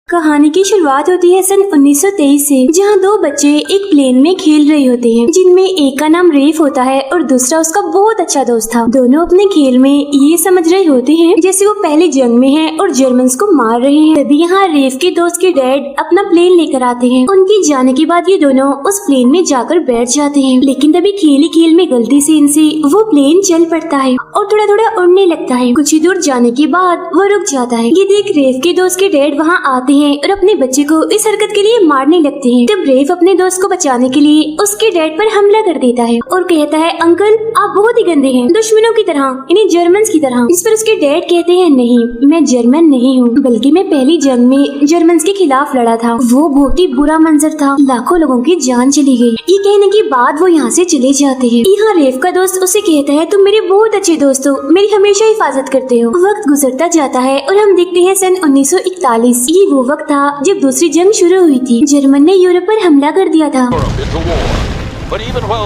कहानी की शुरुआत होती है सन 1923 से, जहां दो बच्चे एक प्लेन में खेल रहे होते हैं, जिनमें एक का नाम रेफ होता है और दूसरा उसका बहुत अच्छा दोस्त था। दोनों अपने खेल में ये समझ रहे होते हैं जैसे वो पहले जंग में हैं और जर्मन्स को मार रहे हैं। तभी यहाँ रेफ के दोस्त के डैड अपना प्लेन लेकर आते हैं। उनके जाने के बाद ये दोनों उस प्लेन में जाकर बैठ जाते हैं, लेकिन तभी खेल ही खेल में गलती से इनसे वो प्लेन चल पड़ता है और थोड़ा थोड़ा उड़ने लगता है। कुछ ही दूर जाने के बाद वो रुक जाता है। ये देख रेफ के दोस्त के डैड वहाँ आते हैं और अपने बच्चे को इस हरकत के लिए मारने लगते हैं। तब रेफ अपने दोस्त को बचाने के लिए उसके डैड पर हमला कर देता है और कहता है, अंकल आप बहुत ही गंदे हैं, दुश्मनों की तरह, इन्हें जर्मन्स की तरह। इस पर उसके डैड कहते हैं, नहीं मैं जर्मन नहीं हूँ, बल्कि मैं पहली जंग में जर्मन्स के खिलाफ लड़ा था। वो बहुत ही बुरा मंजर था, लाखों लोगों की जान चली गई। ये कहने के बाद वो यहाँ से चले जाते हैं। यहाँ रेफ का दोस्त उसे कहता है, तुम मेरे बहुत अच्छे दोस्त हो, मेरी हमेशा हिफाजत करते हो। वक्त गुजरता जाता है और हम देखते हैं सन 1941। ये वो वक्त था जब दूसरी जंग शुरू हुई थी। जर्मन ने यूरोप पर हमला कर दिया था,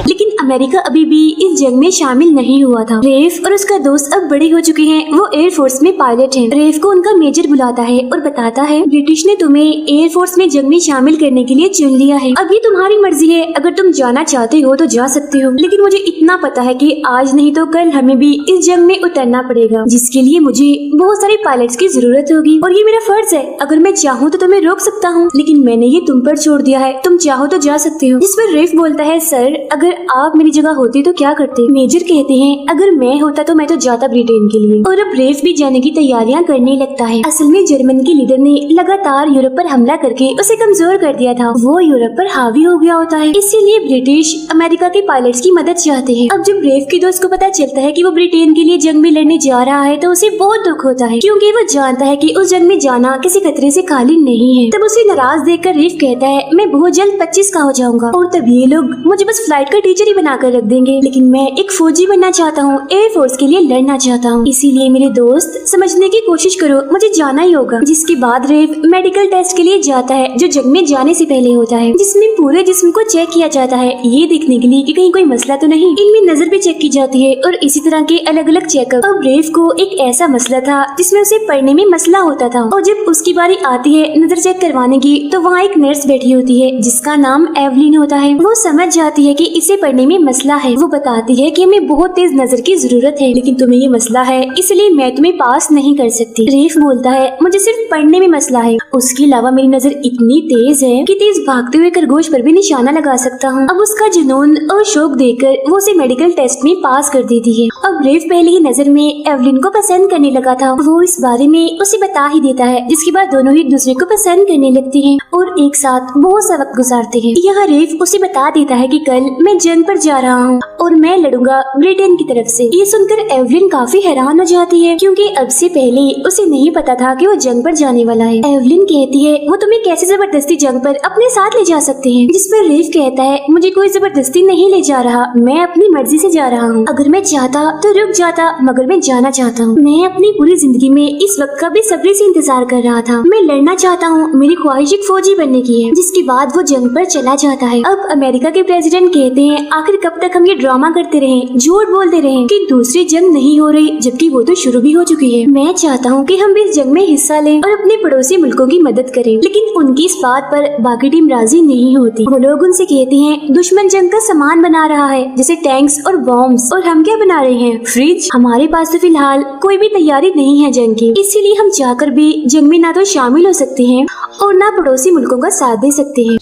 लेकिन अमेरिका अभी भी इस जंग में शामिल नहीं हुआ था। रेफ और उसका दोस्त अब बड़े हो चुके हैं, वो एयरफोर्स में पायलट हैं। रेफ को उनका मेजर बुलाता है और बताता है, ब्रिटिश ने तुम्हें एयरफोर्स में जंग में शामिल करने के लिए चुन लिया है। अब ये तुम्हारी मर्जी है, अगर तुम जाना चाहते हो तो जा सकते हो, लेकिन मुझे इतना पता है कि आज नहीं तो कल हमें भी इस जंग में उतरना पड़ेगा, जिसके लिए मुझे बहुत सारे पायलट्स की जरूरत होगी और ये मेरा फर्ज है। अगर मैं चाहूँ तो तुम्हें रोक सकता हूँ, लेकिन मैंने ये तुम पर छोड़ दिया है, तुम चाहो तो जा सकते हो। जिस पर रेफ बोलता है, सर अगर आप मेरी जगह होते तो क्या करते? मेजर कहते हैं, अगर मैं होता तो मैं तो जाता ब्रिटेन के लिए। और अब रेफ भी जाने की तैयारियां करने लगता है। असल में जर्मन के लीडर ने लगातार यूरोप पर हमला करके उसे कमजोर कर दिया था। वो यूरोप पर हावी हो गया होता है, इसीलिए ब्रिटिश अमेरिका के पायलट्स की मदद चाहते हैं। अब जब रेफ के दोस्त को पता चलता है कि वो ब्रिटेन के लिए जंग में लड़ने जा रहा है तो उसे बहुत दुख होता है, क्योंकि वो जानता है कि उस जंग में जाना किसी खतरे से खाली नहीं है। तब उसे नाराज देखकर रेफ कहता है, मैं बहुत जल्द 25 का हो जाऊंगा और तब ये लोग मुझे बस फ्लाइट का टीचर ही बनाकर रख देंगे, लेकिन मैं एक फौजी बनना चाहता हूँ, एयरफोर्स के लिए लड़ना चाहता हूँ। इसीलिए मेरे दोस्त समझने की कोशिश करो, मुझे जाना ही होगा। जिसके बाद रेफ मेडिकल टेस्ट के लिए जाता है, जो जंग में जाने से पहले होता है, जिसमें पूरे जिस्म को चेक किया जाता है, ये देखने के लिए कि कहीं कोई मसला तो नहीं। इनमें नजर भी चेक की जाती है और इसी तरह के अलग अलग चेकअप। अब रेफ को एक ऐसा मसला था जिसमें उसे पढ़ने में मसला होता था, और जब उसकी बारी आती है नजर चेक करवाने की तो वहाँ एक नर्स बैठी होती है जिसका नाम एवलिन होता है। वो समझ जाती है कि इसे पढ़ने में मसला है। वो बताती है कि हमें बहुत तेज नजर की जरूरत है, लेकिन तुम्हें ये मसला है इसलिए मैं तुम्हें पास नहीं कर सकती। रेफ बोलता है, मुझे सिर्फ पढ़ने में मसला है, उसके अलावा मेरी नजर इतनी तेज है कि तेज भागते हुए खरगोश पर भी निशाना लगा सकता हूँ। अब उसका जुनून और शौक देखकर वो उसे मेडिकल टेस्ट में पास कर देती है। अब रेफ पहले ही नजर में एवलिन को पसंद करने लगा था। वो इस बारे में उसे बता ही देता है, जिसके बाद दोनों ही एक दूसरे को पसंद करने लगते हैं और एक साथ बहुत सा वक्त गुजारते हैं। यहाँ रेफ उसे बता देता है कि कल मैं जंग पर जा रहा हूँ और मैं लड़ूंगा ब्रिटेन की तरफ से। ये सुनकर एवलिन काफी हैरान हो जाती है, क्योंकि अब से पहले उसे नहीं पता था कि वो जंग पर जाने वाला है। एवलिन कहती है, वो तुम्हें कैसे जबरदस्ती जंग पर अपने साथ ले जा सकते हैं? जिस पर रेफ कहता है, मुझे कोई जबरदस्ती नहीं ले जा रहा, मैं अपनी मर्जी से जा रहा हूँ। अगर मैं चाहता तो रुक जाता, मगर मैं जाना चाहता हूँ। मैं अपनी पूरी जिंदगी में इस वक्त का बेसब्री से इंतजार कर रहा था। मैं लड़ना चाहता हूँ, मेरी ख्वाहिश एक फौजी बनने की है। जिसके बाद वो जंग पर चला जाता है। अब अमेरिका के प्रेसिडेंट कहते हैं, आखिर कब तक हम ये ड्रामा करते रहे, झूठ बोलते रहे कि दूसरी जंग नहीं हो रही, जबकि वो तो शुरू भी हो चुकी है। मैं चाहता हूँ कि हम भी इस जंग में हिस्सा लें और अपने पड़ोसी मुल्कों की मदद करें, लेकिन उनकी इस बात पर बाकी टीम राजी नहीं होती। वो लोग उनसे कहते हैं, दुश्मन जंग का सामान बना रहा है, जैसे टैंक्स और बॉम्ब्स, और हम क्या बना रहे हैं, फ्रिज। हमारे पास तो फिलहाल कोई भी तैयारी नहीं है जंग की, इसीलिए हम जाकर भी जंग में ना तो शामिल हो सकते हैं और ना पड़ोसी मुल्कों का साथ दे सकते हैं।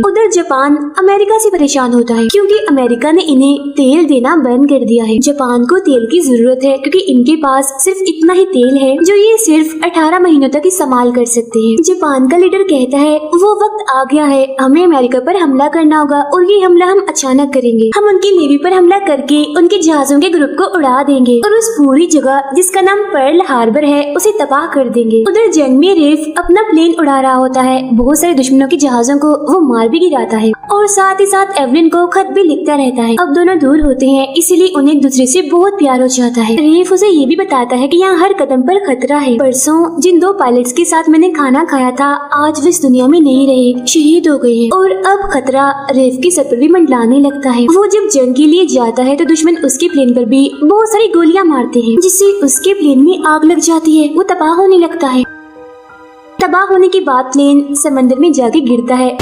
उधर जापान अमेरिका से परेशान होता है, क्योंकि अमेरिका ने इन्हें तेल देना बंद कर दिया है। जापान को तेल की जरूरत है, क्योंकि इनके पास सिर्फ इतना ही तेल है जो ये सिर्फ 18 महीनों तक इस्तेमाल कर सकते हैं। जापान का लीडर कहता है, वो वक्त आ गया है, हमें अमेरिका पर हमला करना होगा और ये हमला हम अचानक करेंगे। हम उनकी नेवी पर हमला करके उनके जहाजों के ग्रुप को उड़ा देंगे और उस पूरी जगह जिसका नाम पर्ल हार्बर है उसे तबाह कर देंगे। उधर जंग में रेफ अपना प्लेन उड़ा रहा होता है, बहुत सारे दुश्मनों के जहाजों को वो मार भी गिराता है और साथ ही साथ एवलिन को खत भी लिखता रहता है। अब दोनों दूर होते हैं, इसीलिए उन्हें एक दूसरे से बहुत प्यार हो जाता है। रेफ उसे ये भी बताता है कि यहाँ हर कदम पर खतरा है। परसों जिन दो पायलट्स के साथ मैंने खाना खाया था, आज वो इस दुनिया में नहीं रहे, शहीद हो गए हैं और अब खतरा रेफ की सर पर भी मंडलाने लगता है। वो जब जंग के लिए जाता है तो दुश्मन उसके प्लेन पर भी बहुत सारी गोलियां मारते हैं, जिससे उसके प्लेन में आग लग जाती है, वो तबाह होने लगता है। तबाह होने के बाद प्लेन समंदर में जाके गिरता है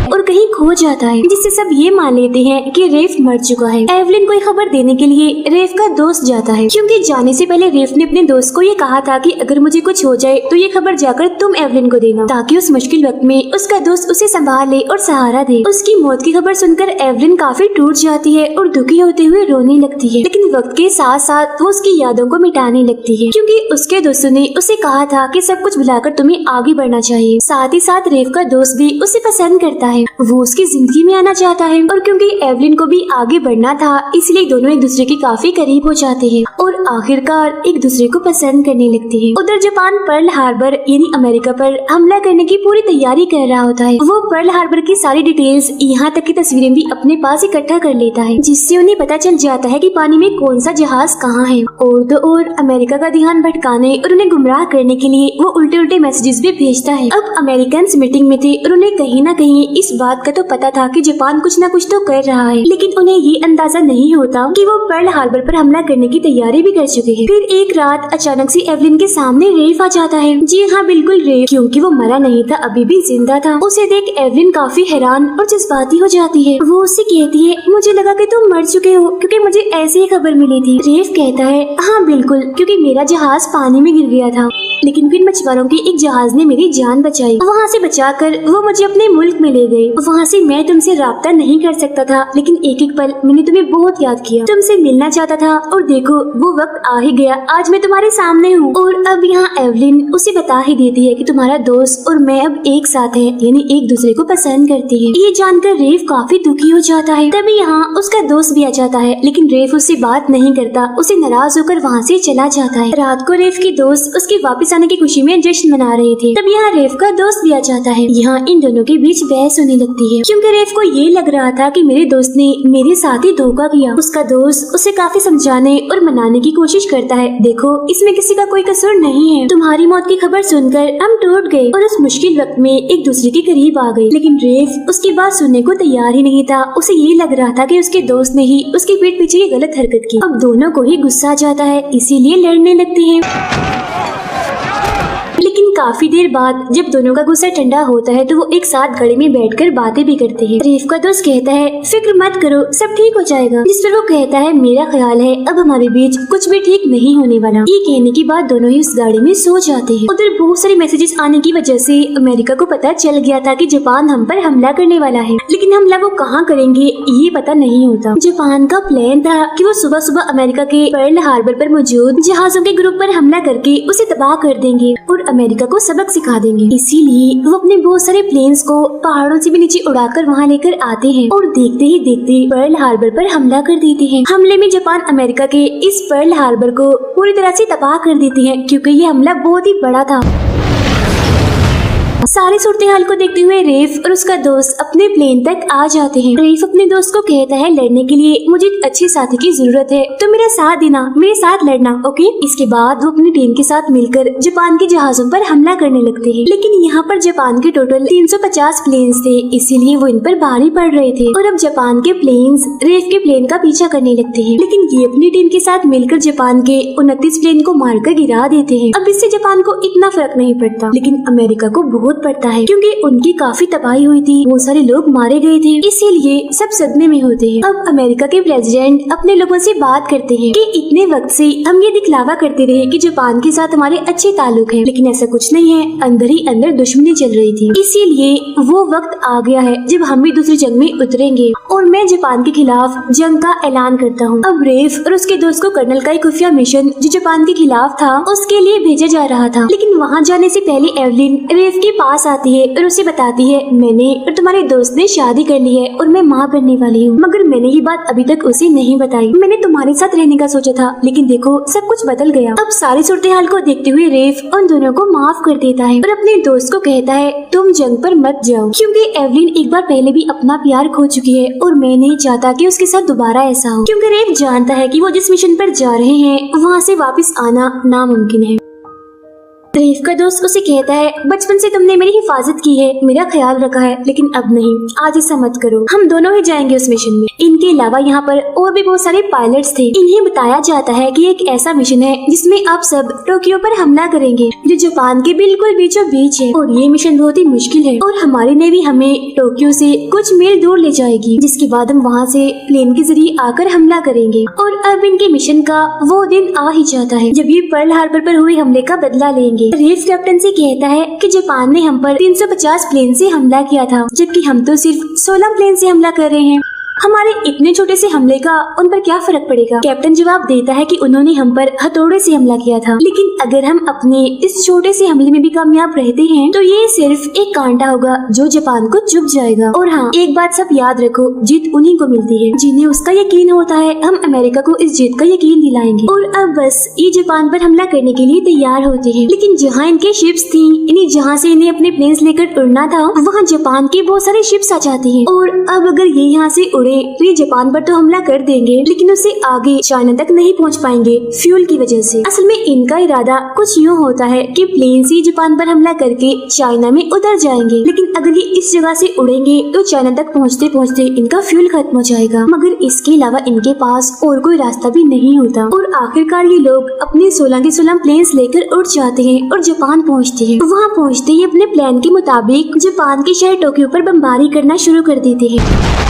और कहीं खो जाता है, जिससे सब ये मान लेते हैं कि रेफ मर चुका है। एवलिन को खबर देने के लिए रेफ का दोस्त जाता है, क्योंकि जाने से पहले रेफ ने अपने दोस्त को ये कहा था कि अगर मुझे कुछ हो जाए तो ये खबर जाकर तुम एवलिन को देना, ताकि उस मुश्किल वक्त में उसका दोस्त उसे संभाल ले और सहारा दे। उसकी मौत की खबर सुनकर एवलिन काफी टूट जाती है और दुखी होते हुए रोने लगती है, लेकिन वक्त के साथ साथ वो उसकी यादों को मिटाने लगती है, क्योंकि उसके दोस्तों ने उसे कहा था कि सब कुछ भुलाकर तुम्हें आगे बढ़ना चाहिए। साथ ही साथ रेफ का दोस्त भी उसे पसंद करता है, वो उसकी जिंदगी में आना चाहता है, और क्योंकि एवलिन को भी आगे बढ़ना था इसलिए दोनों एक दूसरे के काफी करीब हो जाते हैं और आखिरकार एक दूसरे को पसंद करने लगते हैं। उधर जापान पर्ल हार्बर यानी अमेरिका पर हमला करने की पूरी तैयारी कर रहा होता है। वो पर्ल हार्बर की सारी डिटेल्स, यहाँ तक की तस्वीरें भी अपने पास इकट्ठा कर लेता है, जिससे उन्हें पता चल जाता है कि पानी में कौन सा जहाज कहाँ है। और तो और अमेरिका का ध्यान भटकाने और उन्हें गुमराह करने के लिए वो उल्टे उल्टे मैसेजेस भी भेजता है। अब अमेरिकन मीटिंग में थे और उन्हें कहीं न कहीं इस बात का तो पता था कि जापान कुछ न कुछ तो कर रहा है, लेकिन उन्हें ये अंदाजा नहीं होता कि वो पर्ल हार्बर पर हमला करने की तैयारी भी कर चुके हैं। फिर एक रात अचानक से एवलिन के सामने रेफ आ जाता है। जी हाँ, बिल्कुल रेफ, क्योंकि वो मरा नहीं था, अभी भी जिंदा था। उसे देख एवलिन काफी हैरान और जज्बाती हो जाती है। वो उससे कहती है, मुझे लगा कि तुम मर चुके हो, क्योंकि मुझे ऐसी ही खबर मिली थी। रेफ कहता है, हाँ बिल्कुल, क्योंकि मेरा जहाज पानी में गिर गया था, लेकिन फिर मछुआरों के एक जहाज ने मेरी जान बचाई। वहाँ से बचाकर वो मुझे अपने मुल्क में ले गए। वहाँ से मैं तुमसे राब्ता नहीं कर सकता था, लेकिन एक एक पल मैंने तुम्हें बहुत याद किया, तुमसे मिलना चाहता था, और देखो वो वक्त आ ही गया, आज मैं तुम्हारे सामने हूँ। और अब यहाँ एवलिन उसे बता ही देती है कि तुम्हारा दोस्त और मैं अब एक साथ हैं, यानी एक दूसरे को पसंद करते हैं। ये जानकर रेफ काफी दुखी हो जाता है। तभी यहाँ उसका दोस्त भी आ जाता है, लेकिन रेफ उससे बात नहीं करता, उसे नाराज होकर वहाँ से चला जाता है। रात को रेफ के दोस्त उसके वापस आने की खुशी में जश्न मना रहे थे। तब यहाँ रेफ का दोस्त भी आ जाता है। यहाँ इन दोनों के बीच बहस होने लगती है, क्योंकि रेफ को ये लग रहा था कि मेरे दोस्त ने मेरे साथ ही धोखा किया। उसका दोस्त उसे काफी समझाने और मनाने की कोशिश करता है, देखो इसमें किसी का कोई कसूर नहीं है, तुम्हारी मौत की खबर सुनकर हम टूट गए और उस मुश्किल वक्त में एक दूसरे के करीब आ गए। लेकिन रेफ उसकी बात सुनने को तैयार ही नहीं था। उसे ये लग रहा था कि उसके दोस्त ने ही उसके पीठ पीछे ये गलत हरकत की। अब दोनों को ही गुस्सा आ जाता है, इसीलिए लड़ने लगते हैं। लेकिन काफी देर बाद जब दोनों का गुस्सा ठंडा होता है तो वो एक साथ गाड़ी में बैठकर बातें भी करते हैं। रेफ का दोस्त कहता है, फिक्र मत करो, सब ठीक हो जाएगा। जिस पर वो कहता है, मेरा ख्याल है अब हमारे बीच कुछ भी ठीक नहीं होने वाला। ये कहने के बाद दोनों ही उस गाड़ी में सो जाते हैं। उधर बहुत सारे मैसेजेस आने की वजह से अमेरिका को पता चल गया था कि जापान हम पर हमला करने वाला है, लेकिन हमला वो कहाँ करेंगे ये पता नहीं होता। जापान का प्लान था कि वो सुबह सुबह अमेरिका के पर्ल हार्बर पर मौजूद जहाजों के ग्रुप पर हमला करके उसे तबाह कर देंगे और अमेरिका को सबक सिखा देंगे। इसीलिए वो अपने बहुत सारे प्लेन्स को पहाड़ों से भी नीचे उड़ाकर वहाँ लेकर आते हैं और देखते ही देखते पर्ल हार्बर पर हमला कर देते हैं। हमले में जापान अमेरिका के इस पर्ल हार्बर को पूरी तरह से तबाह कर देते हैं, क्योंकि ये हमला बहुत ही बड़ा था। सारी सूरत हाल को देखते हुए रेफ और उसका दोस्त अपने प्लेन तक आ जाते हैं। रेफ अपने दोस्त को कहता है, लड़ने के लिए मुझे एक अच्छे साथी की जरूरत है, तो मेरा साथ देना, मेरे साथ लड़ना, ओके। इसके बाद वो अपनी टीम के साथ मिलकर जापान के जहाजों पर हमला करने लगते हैं। लेकिन यहाँ पर जापान के टोटल 350 प्लेन्स थे, इसीलिए वो इन पर भारी पड़ रहे थे और अब जापान के प्लेन्स रेफ के प्लेन का पीछा करने लगते हैं। लेकिन ये अपनी टीम के साथ मिलकर जापान के 29 प्लेन को मारकर गिरा देते हैं। अब इससे जापान को इतना फर्क नहीं पड़ता, लेकिन अमेरिका को बहुत पड़ता है, क्योंकि उनकी काफी तबाही हुई थी, बहुत सारे लोग मारे गए थे, इसीलिए सब सदमे में होते हैं। अब अमेरिका के प्रेसिडेंट अपने लोगों से बात करते हैं कि इतने वक्त से हम ये दिखलावा करते रहे कि जापान के साथ हमारे अच्छे ताल्लुक हैं, लेकिन ऐसा कुछ नहीं है, अंदर ही अंदर दुश्मनी चल रही थी। इसीलिए वो वक्त आ गया है जब हम भी दूसरी जंग में उतरेंगे और मैं जापान के खिलाफ जंग का ऐलान करता हूँ। अब रेफ और उसके दोस्त को कर्नल का एक खुफिया मिशन जो जापान के खिलाफ था उसके लिए भेजा जा रहा था, लेकिन वहाँ जाने से पहले एवलिन रेफ के पास आती है और उसे बताती है, मैंने और तुम्हारे दोस्त ने शादी कर ली है और मैं माँ बनने वाली हूँ, मगर मैंने ये बात अभी तक उसे नहीं बताई। मैंने तुम्हारे साथ रहने का सोचा था, लेकिन देखो सब कुछ बदल गया। अब सारी सूरत हाल को देखते हुए रेफ उन दोनों को माफ कर देता है और अपने दोस्त को कहता है, तुम जंग पर मत जाओ, क्योंकि एवलिन एक बार पहले भी अपना प्यार खो चुकी है और मैं नहीं चाहता कि उसके साथ दोबारा ऐसा हो, क्योंकि रेफ जानता है कि वो जिस मिशन पर जा रहे हैं वहाँ से वापस आना नामुमकिन है। रेफ का दोस्त उसे कहता है, बचपन से तुमने मेरी हिफाजत की है, मेरा ख्याल रखा है, लेकिन अब नहीं, आज ऐसा मत करो, हम दोनों ही जाएंगे उस मिशन में। इनके अलावा यहाँ पर और भी बहुत सारे पायलट्स थे। इन्हें बताया जाता है कि एक ऐसा मिशन है जिसमें आप सब टोक्यो पर हमला करेंगे, जो जापान के बिल्कुल बीचों बीच है, और ये मिशन बहुत ही मुश्किल है और हमारी नेवी हमें टोक्यो से कुछ मील दूर ले जाएगी, जिसके बाद हम वहाँ से प्लेन के जरिए आकर हमला करेंगे। और अब इनके मिशन का वो दिन आ ही जाता है जब ये पर्ल हार्बर पर हुए हमले का बदला लेंगे। रेफ कैप्टन से कहता है कि जापान ने हम पर 350 प्लेन से हमला किया था, जबकि हम तो सिर्फ 16 प्लेन से हमला कर रहे हैं, हमारे इतने छोटे से हमले का उन पर क्या फर्क पड़ेगा। कैप्टन जवाब देता है कि उन्होंने हम पर हथौड़े से हमला किया था, लेकिन अगर हम अपने इस छोटे से हमले में भी कामयाब रहते हैं तो ये सिर्फ एक कांटा होगा जो जापान को चुभ जाएगा। और हाँ, एक बात सब याद रखो, जीत उन्हीं को मिलती है जिन्हें उसका यकीन होता है। हम अमेरिका को इस जीत का यकीन दिलाएंगे। और अब बस ये जापान पर हमला करने के लिए तैयार होते हैं, लेकिन जहाँ इनके शिप्स थी, इन्हें जहाँ से इन्हें अपने प्लेन्स लेकर उड़ना था, वहाँ जापान के बहुत सारे शिप्स आ जाती हैं। और अब अगर ये यहाँ से उड़े तो ये जापान पर तो हमला कर देंगे, लेकिन उससे आगे चाइना तक नहीं पहुँच पाएंगे फ्यूल की वजह से। असल में इनका इरादा कुछ यूँ होता है कि प्लेन से जापान पर हमला करके चाइना में उतर जाएंगे, लेकिन अगर ये इस जगह से उड़ेंगे तो चाइना तक पहुँचते पहुँचते इनका फ्यूल खत्म हो जाएगा। मगर इसके अलावा इनके पास और कोई रास्ता भी नहीं होता और आखिरकार ये लोग अपने 16 के 16 प्लेन्स लेकर उड़ जाते हैं और जापान पहुँचते हैं। वहाँ पहुँचते ही अपने प्लान के मुताबिक जापान के शहर टोक्यो पर बमबारी करना शुरू कर देते हैं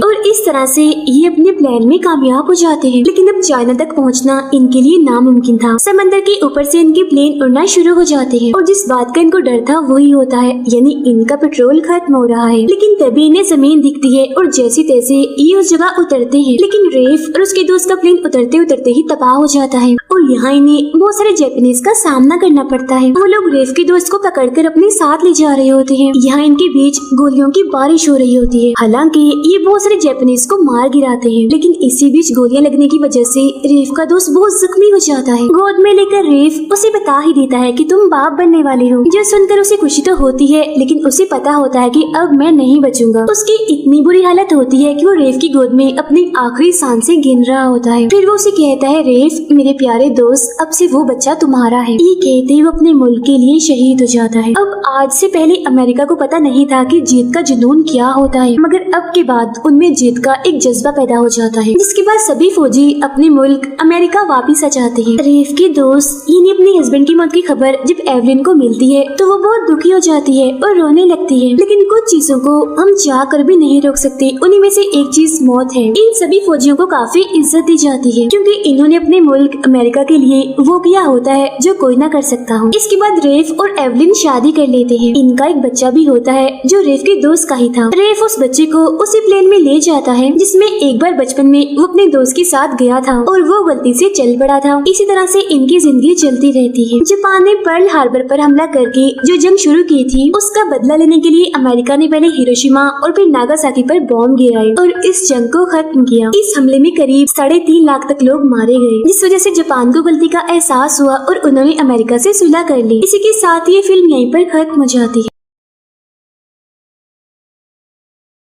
और इस तरह से ये अपने प्लान में कामयाब हो जाते हैं। लेकिन अब चाइना तक पहुंचना इनके लिए नामुमकिन था। समंदर के ऊपर से इनके प्लेन उड़ना शुरू हो जाते हैं और जिस बात का इनको डर था वही होता है, यानी इनका पेट्रोल खत्म हो रहा है। लेकिन तभी इन्हें जमीन दिखती है और जैसे तैसे ये उस जगह उतरते हैं, लेकिन रेफ और उसके दोस्त का प्लेन उतरते उतरते ही तबाह हो जाता है और यहाँ इन्हें बहुत सारे जापानीज का सामना करना पड़ता है। वो लोग रेफ के दोस्त को पकड़कर अपने साथ ले जा रहे होते हैं। यहाँ इनके बीच गोलियों की बारिश हो रही होती है। हालांकि ये बहुत सारे जापानीज को मार गिराते हैं, लेकिन इसी बीच गोलियां लगने की वजह से रेफ का दोस्त बहुत जख्मी हो जाता है। गोद में लेकर रेफ उसे बता ही देता है कि तुम बाप बनने वाले हो। जो सुनकर उसे खुशी तो होती है, लेकिन उसे पता होता है कि अब मैं नहीं बचूंगा। उसकी इतनी बुरी हालत होती है कि वो रेफ की गोद में अपनी आखिरी सांस से गिन रहा होता है। फिर वो उसे कहता है, रेफ मेरे प्यारे दोस्त, अब से वो बच्चा तुम्हारा है। ये कहते ही वो अपने मुल्क के लिए शहीद हो जाता है। अब आज से पहले अमेरिका को पता नहीं था कि जीत का जुनून क्या होता है, मगर अब के बाद उनमें जीत का एक जज्बा पैदा हो जाता है, जिसके बाद सभी फौजी अपने मुल्क अमेरिका वापस आ जाते हैं। रेफ की दोस्त यानी अपने हस्बैंड की मौत की खबर जब एवलिन को मिलती है तो वो बहुत दुखी हो जाती है और रोने लगती है, लेकिन कुछ चीजों को हम चाह कर भी नहीं रोक सकते। उन्हीं में से एक चीज मौत है। इन सभी फौजियों को काफी इज्जत दी जाती है क्योंकि इन्होंने अपने मुल्क अमेरिका के लिए वो किया होता है जो कोई ना कर सकता हो। इसके बाद रेफ और एवलिन शादी कर लेते हैं। इनका एक बच्चा भी होता है जो रेफ के दोस्त का ही था। रेफ उस बच्चे को उसी प्लेन में ले जाता है जिसमें एक बार बचपन में वो अपने दोस्त के साथ गया था और वो गलती से चल पड़ा था। इसी तरह से इनकी जिंदगी चलती रहती है। जापान ने पर्ल हार्बर पर हमला करके जो जंग शुरू की थी उसका बदला लेने के लिए अमेरिका ने पहले हिरोशिमा और फिर नागासाकी पर बॉम्ब गिराए और इस जंग को खत्म किया। इस हमले में करीब 3.5 लाख तक लोग मारे गए, जिस वजह से जापान को गलती का एहसास हुआ और उन्होंने अमेरिका से सुलह कर ली। इसी के साथ ये फिल्म यहीं पर खत्म हो जाती है।